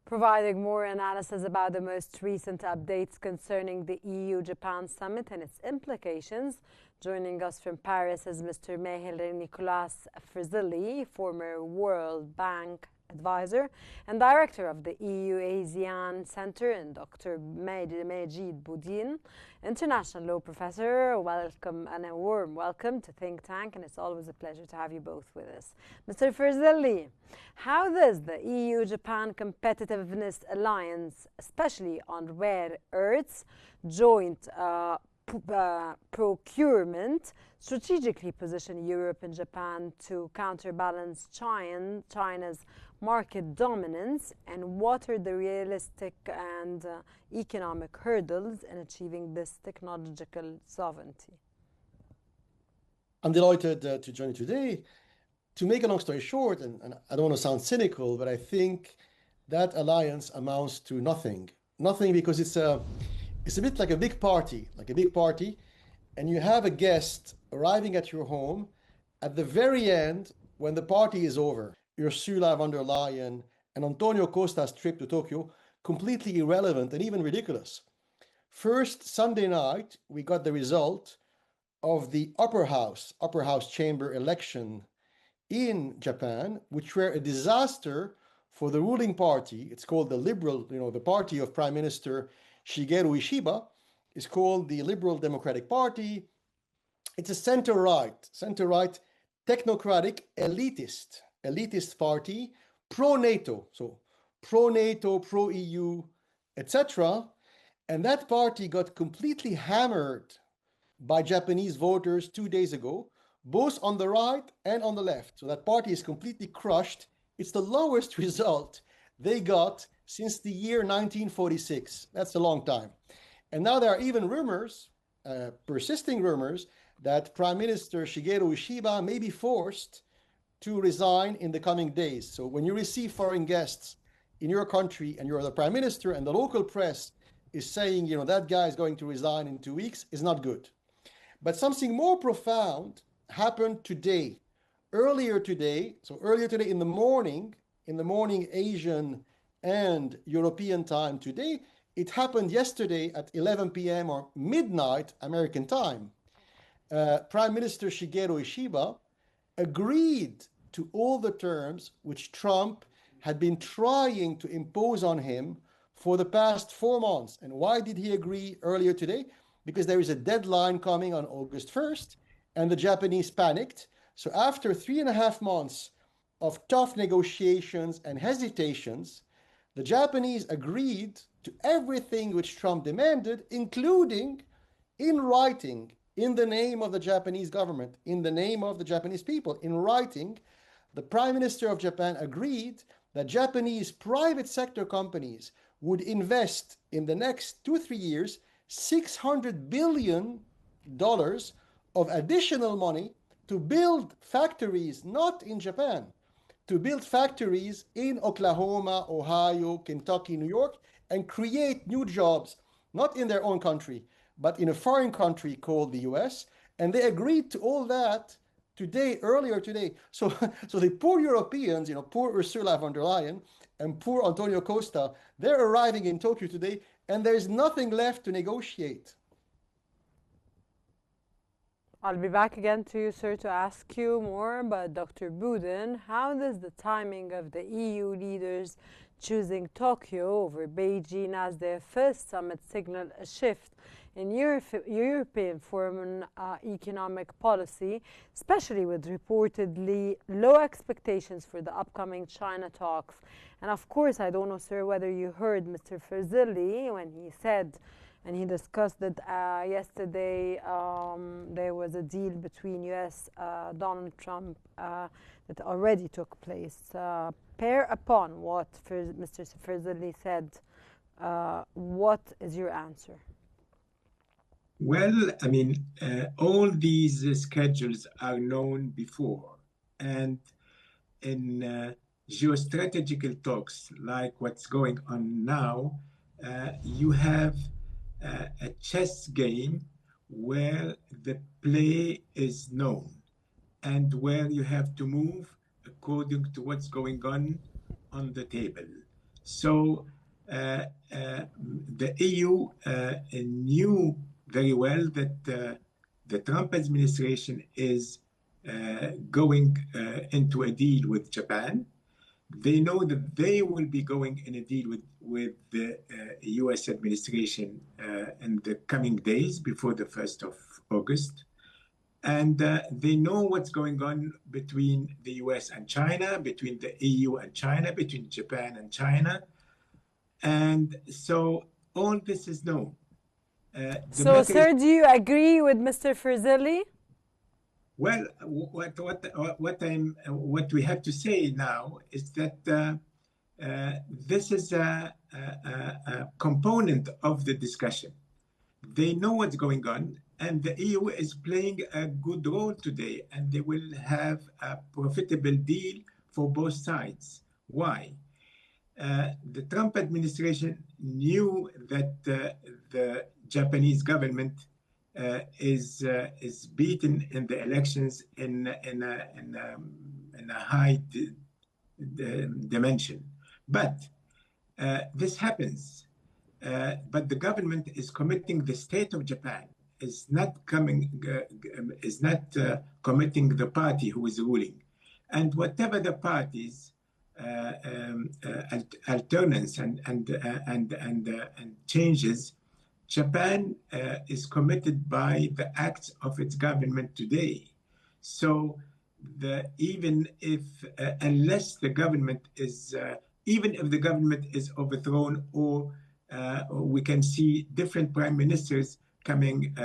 providing more analysis about the most recent updates concerning the EU-Japan summit and its implications. Joining us from Paris is Mr. Meher Nicolas Frzili, former World Bank advisor and director of the EU ASEAN Center, and Dr. Majid Boudin, international law professor. Welcome and a warm welcome to Think Tank, and it's always a pleasure to have you both with us. Mr. Frzili, how does the EU-Japan Competitiveness Alliance, especially on rare earths, joint procurement, strategically position Europe and Japan to counterbalance China's market dominance, and what are the realistic and economic hurdles in achieving this technological sovereignty? I'm delighted to join you today. To make a long story short, and I don't want to sound cynical, but I think that alliance amounts to nothing. Nothing, because it's a bit like a big party, and you have a guest arriving at your home at the very end when the party is over. Ursula von der Leyen and Antonio Costa's trip to Tokyo, completely irrelevant and even ridiculous. First, Sunday night, we got the result of the upper house chamber election in Japan, which were a disaster for the ruling party. It's called the Liberal, the party of Prime Minister Shigeru Ishiba is called the Liberal Democratic Party. It's a center-right, technocratic, elitist party, pro-NATO, so pro-NATO, pro-EU, etc. And that party got completely hammered by Japanese voters 2 days ago, both on the right and on the left. So that party is completely crushed. It's the lowest result they got since the year 1946. That's a long time. And now there are even rumors, persisting rumors, that Prime Minister Shigeru Ishiba may be forced to resign in the coming days. So when you receive foreign guests in your country and you're the Prime Minister and the local press is saying, that guy is going to resign in 2 weeks, is not good. But something more profound happened today. Earlier today in the morning Asian and European time today, it happened yesterday at 11 p.m. or midnight American time. Prime Minister Shigeru Ishiba agreed to all the terms which Trump had been trying to impose on him for the past 4 months. And why did he agree earlier today? Because there is a deadline coming on August 1st, and the Japanese panicked. So after 3.5 months of tough negotiations and hesitations, the Japanese agreed to everything which Trump demanded, including in writing, in the name of the Japanese government, in the name of the Japanese people, in writing, the Prime Minister of Japan agreed that Japanese private sector companies would invest in the next 2-3 years $600 billion of additional money to build factories, not in Japan, to build factories in Oklahoma, Ohio, Kentucky, New York, and create new jobs, not in their own country, but in a foreign country called the US. And they agreed to all that earlier today. So the poor Europeans, poor Ursula von der Leyen and poor Antonio Costa, they're arriving in Tokyo today, and there's nothing left to negotiate. I'll be back again to you, sir, to ask you more, but Dr. Boudin, how does the timing of the EU leaders choosing Tokyo over Beijing as their first summit signal a shift in European foreign economic policy, especially with reportedly low expectations for the upcoming China talks? And of course, I don't know, sir, whether you heard Mr. Frzili when he said, and he discussed that yesterday there was a deal between U.S. Donald Trump that already took place. Pair upon what Mr. Frzili said, what is your answer? Well, all these schedules are known before. And in geostrategical talks, like what's going on now, you have a chess game where the play is known and where you have to move according to what's going on the table. So the EU knew very well that the Trump administration is going into a deal with Japan. They know that they will be going in a deal with the US administration in the coming days before the 1st of August. And they know what's going on between the US and China, between the EU and China, between Japan and China. And so all this is known. So, sir, do you agree with Mr. Ferzili? Well, what we have to say now is that this is a component of the discussion. They know what's going on, and the EU is playing a good role today, and they will have a profitable deal for both sides. Why? The Trump administration knew that the Japanese government is beaten in the elections in a high dimension, but this happens. But the government is committing. The state of Japan is not committing the party who is ruling, and whatever the parties alternance and changes, Japan is committed by the acts of its government today. So even if unless the government is even if the government is overthrown, or we can see different prime ministers coming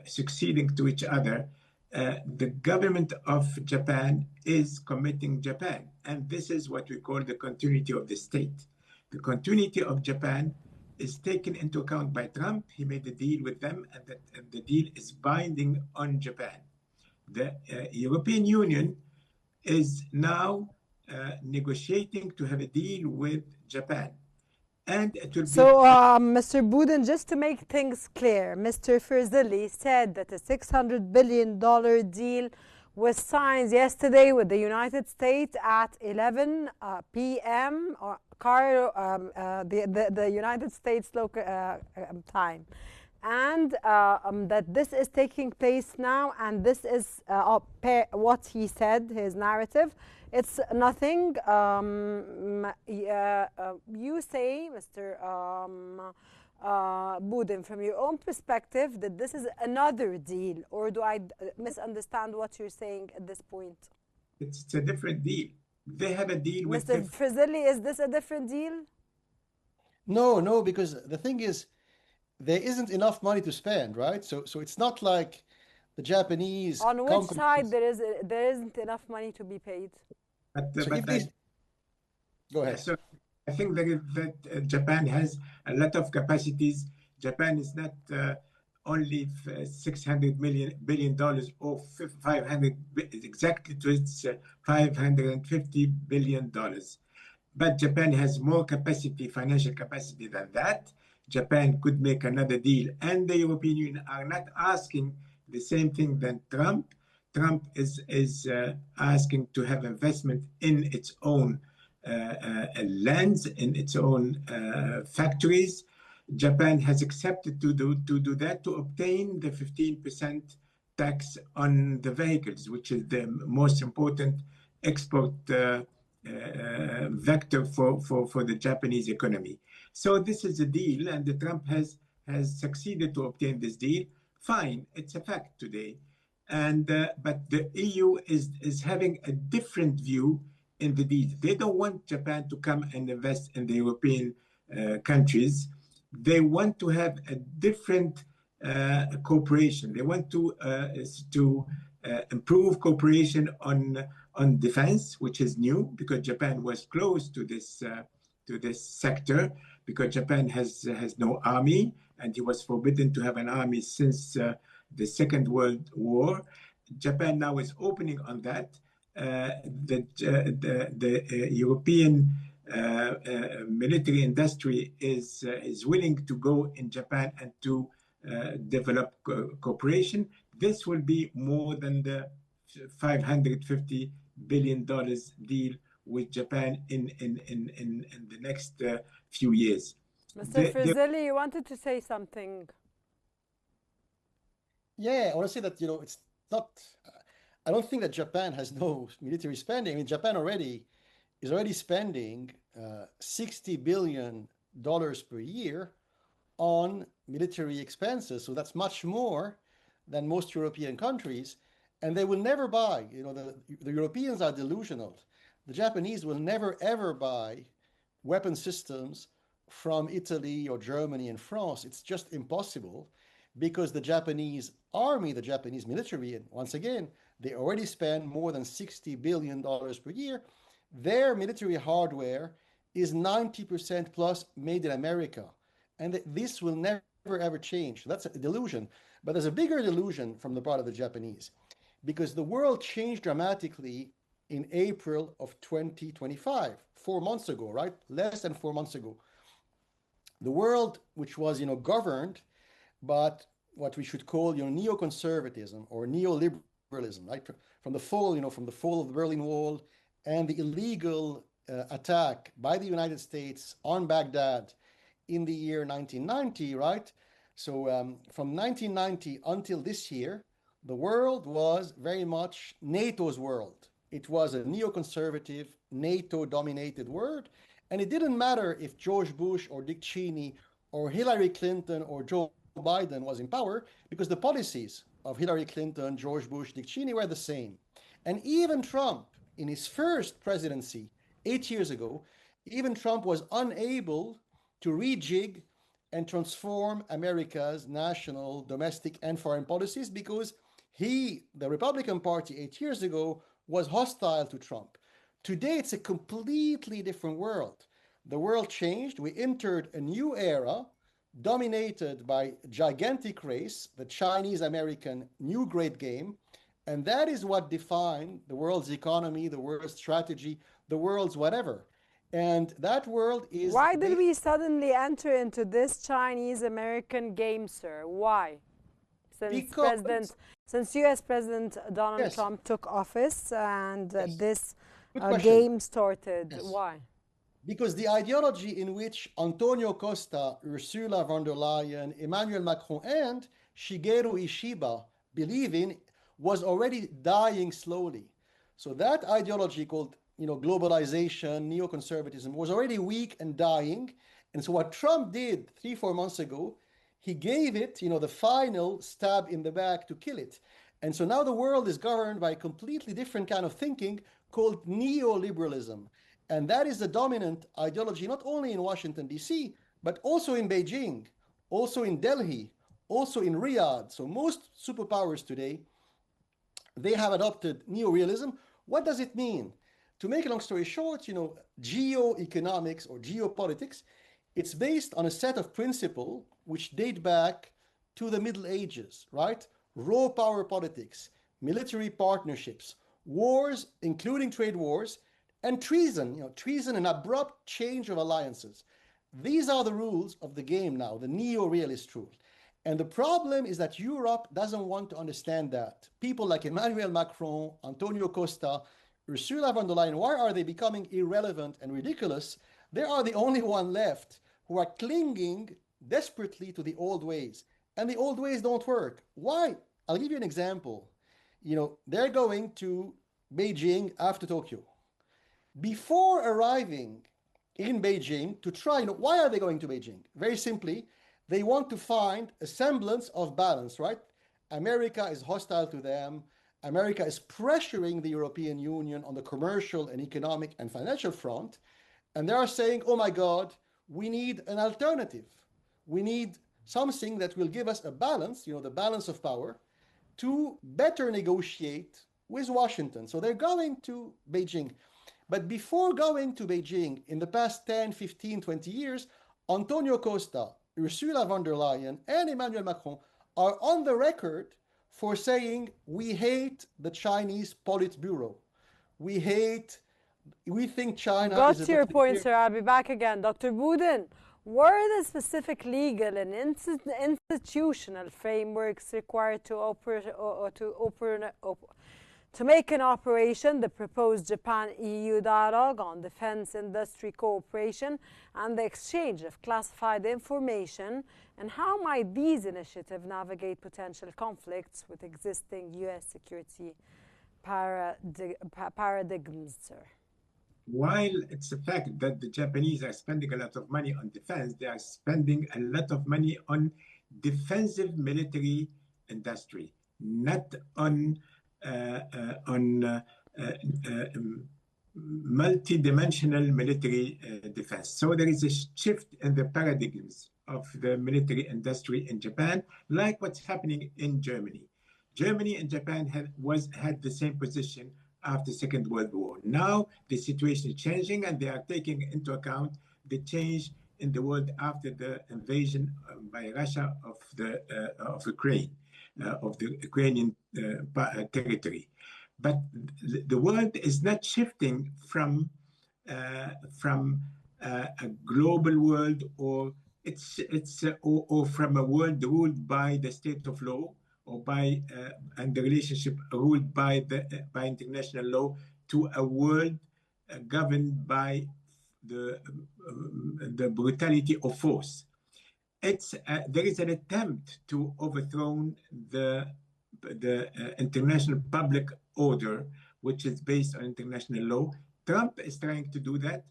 succeeding to each other, the government of Japan is committing Japan. And this is what we call the continuity of the state. The continuity of Japan is taken into account by Trump. He made a deal with them, and the deal is binding on Japan. The European Union is now negotiating to have a deal with Japan. And it will Mr. Boudin, just to make things clear, Mr. Ferzili said that a $600 billion deal was signed yesterday with the United States at 11 p.m. The United States local time, and that this is taking place now, and this is what he said, his narrative. It's nothing. You say, Mr. Boudin, from your own perspective, that this is another deal, or do I misunderstand what you're saying at this point? It's a different deal. They have a deal with Mr. Ferzili, is this a different deal? No, because the thing is, there isn't enough money to spend, right? So it's not like the Japanese. On which side there isn't enough money to be paid? Go ahead. So I think that Japan has a lot of capacities. Japan is not only $600 billion or 500, exactly to its $550 billion. But Japan has more capacity, financial capacity than that. Japan could make another deal, and the European Union are not asking the same thing than Trump. Trump is asking to have investment in its own lands, in its own factories. Japan has accepted to do that, to obtain the 15% tax on the vehicles, which is the most important export vector for the Japanese economy. So this is a deal, and Trump has succeeded to obtain this deal. Fine, it's a fact today. And but the EU is having a different view in the deal. They don't want Japan to come and invest in the European countries. They want to have a different cooperation. They want to improve cooperation on defense, which is new because Japan was close to this sector, because Japan has no army, and it was forbidden to have an army since the Second World War. Japan now is opening on that. The European military industry is willing to go in Japan and to develop cooperation. This will be more than the $550 billion deal with Japan in the next few years. Mr. Frizzelli, you wanted to say something. Yeah, I want to say that, it's not, I don't think that Japan has no military spending. I mean, Japan is already spending $60 billion per year on military expenses. So that's much more than most European countries. And they will never buy, the Europeans are delusional. The Japanese will never, ever buy weapon systems from Italy or Germany and France. It's just impossible because the Japanese army, the Japanese military, and once again, they already spend more than $60 billion per year. Their military hardware is 90% plus made in America. And this will never, ever change. That's a delusion. But there's a bigger delusion from the part of the Japanese, because the world changed dramatically in April of 2025, 4 months ago, right? Less than 4 months ago. The world, which was, governed, but what we should call, neoconservatism or neoliberalism, right? From the fall, from the fall of the Berlin Wall and the illegal attack by the United States on Baghdad in the year 1990, right? So from 1990 until this year, the world was very much NATO's world. It was a neoconservative, NATO-dominated world. And it didn't matter if George Bush or Dick Cheney or Hillary Clinton or Joe Biden was in power, because the policies of Hillary Clinton, George Bush, Dick Cheney were the same. And even Trump, in his first presidency 8 years ago, even Trump was unable to rejig and transform America's national, domestic, and foreign policies because the Republican Party 8 years ago, was hostile to Trump. Today, it's a completely different world. The world changed. We entered a new era dominated by a gigantic race, the Chinese-American new great game. And that is what defined the world's economy, the world's strategy, the world's whatever. And that world is... Why did we suddenly enter into this Chinese-American game, sir? Why? Since U.S. President Donald Trump took office and this game started, why? Because the ideology in which Antonio Costa, Ursula von der Leyen, Emmanuel Macron, and Shigeru Ishiba believe in was already dying slowly. So that ideology called, globalization, neoconservatism was already weak and dying. And so what Trump did 3-4 months ago, he gave it, the final stab in the back to kill it. And so now the world is governed by a completely different kind of thinking called neoliberalism. And that is the dominant ideology, not only in Washington, D.C., but also in Beijing, also in Delhi, also in Riyadh. So most superpowers today, they have adopted neorealism. What does it mean? To make a long story short, geoeconomics or geopolitics, it's based on a set of principles which date back to the Middle Ages, right? Raw power politics, military partnerships, wars, including trade wars, and treason, treason and abrupt change of alliances. These are the rules of the game now, the neo-realist rule. And the problem is that Europe doesn't want to understand that. People like Emmanuel Macron, Antonio Costa, Ursula von der Leyen, why are they becoming irrelevant and ridiculous? They are the only one left who are clinging desperately to the old ways. And the old ways don't work. Why? I'll give you an example. They're going to Beijing after Tokyo. Before arriving in Beijing to try, why are they going to Beijing? Very simply, they want to find a semblance of balance, right? America is hostile to them. America is pressuring the European Union on the commercial and economic and financial front. And they are saying, oh my God, we need an alternative. We need something that will give us a balance, the balance of power, to better negotiate with Washington. So they're going to Beijing. But before going to Beijing, in the past 10, 15, 20 years, Antonio Costa, Ursula von der Leyen, and Emmanuel Macron are on the record for saying, we hate the Chinese Politburo. We think China Got to your point, sir. I'll be back again. Dr. Boudin, what are the specific legal and institutional frameworks required to to make an operation the proposed Japan-EU dialogue on defense industry cooperation and the exchange of classified information, and how might these initiatives navigate potential conflicts with existing U.S. security paradigms, sir? While it's a fact that the Japanese are spending a lot of money on defense, they are spending a lot of money on defensive military industry, not on multi-dimensional military defense. So there is a shift in the paradigms of the military industry in Japan, like what's happening in Germany. Germany and Japan had the same position after the Second World War. Now the situation is changing, and they are taking into account the change in the world after the invasion by Russia of Ukraine, of the Ukrainian territory. But the world is not shifting from a global world, or from a world ruled by the state of law, or and the relationship ruled by international law, to a world governed by the brutality of force. There is an attempt to overthrow the international public order, which is based on international law. Trump is trying to do that.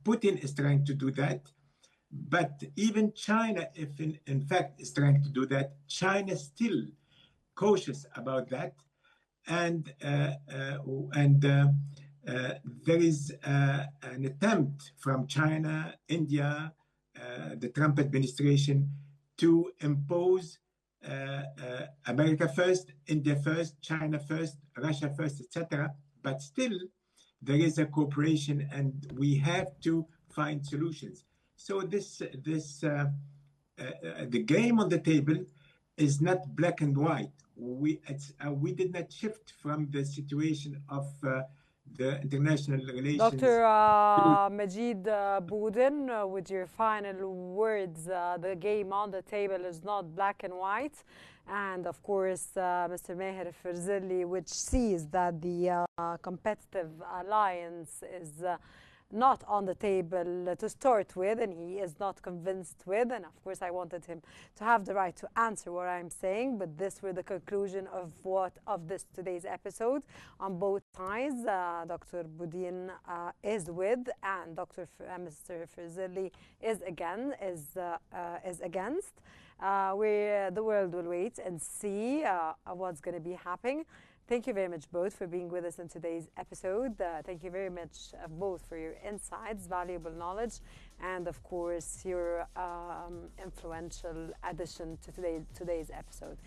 Putin is trying to do that. But even China, if in fact is trying to do that, China is still cautious about that. And there is an attempt from China, India, the Trump administration, to impose America first, India first, China first, Russia first, etc. But still, there is a cooperation, and we have to find solutions. So the game on the table is not black and white. We did not shift from the situation of the international relations. Dr. Majid Boudin, with your final words, the game on the table is not black and white. And of course, Mr. Meher Ferzili, which sees that the competitive alliance is not on the table to start with, and he is not convinced with. And of course, I wanted him to have the right to answer what I'm saying, but this were the conclusion of today's episode on both sides. Dr. Boudin is with, and Mr. Ferzili is against. The world will wait and see what's going to be happening. Thank you very much both for being with us in today's episode. Thank you very much both for your insights, valuable knowledge, and of course your influential addition to today's episode.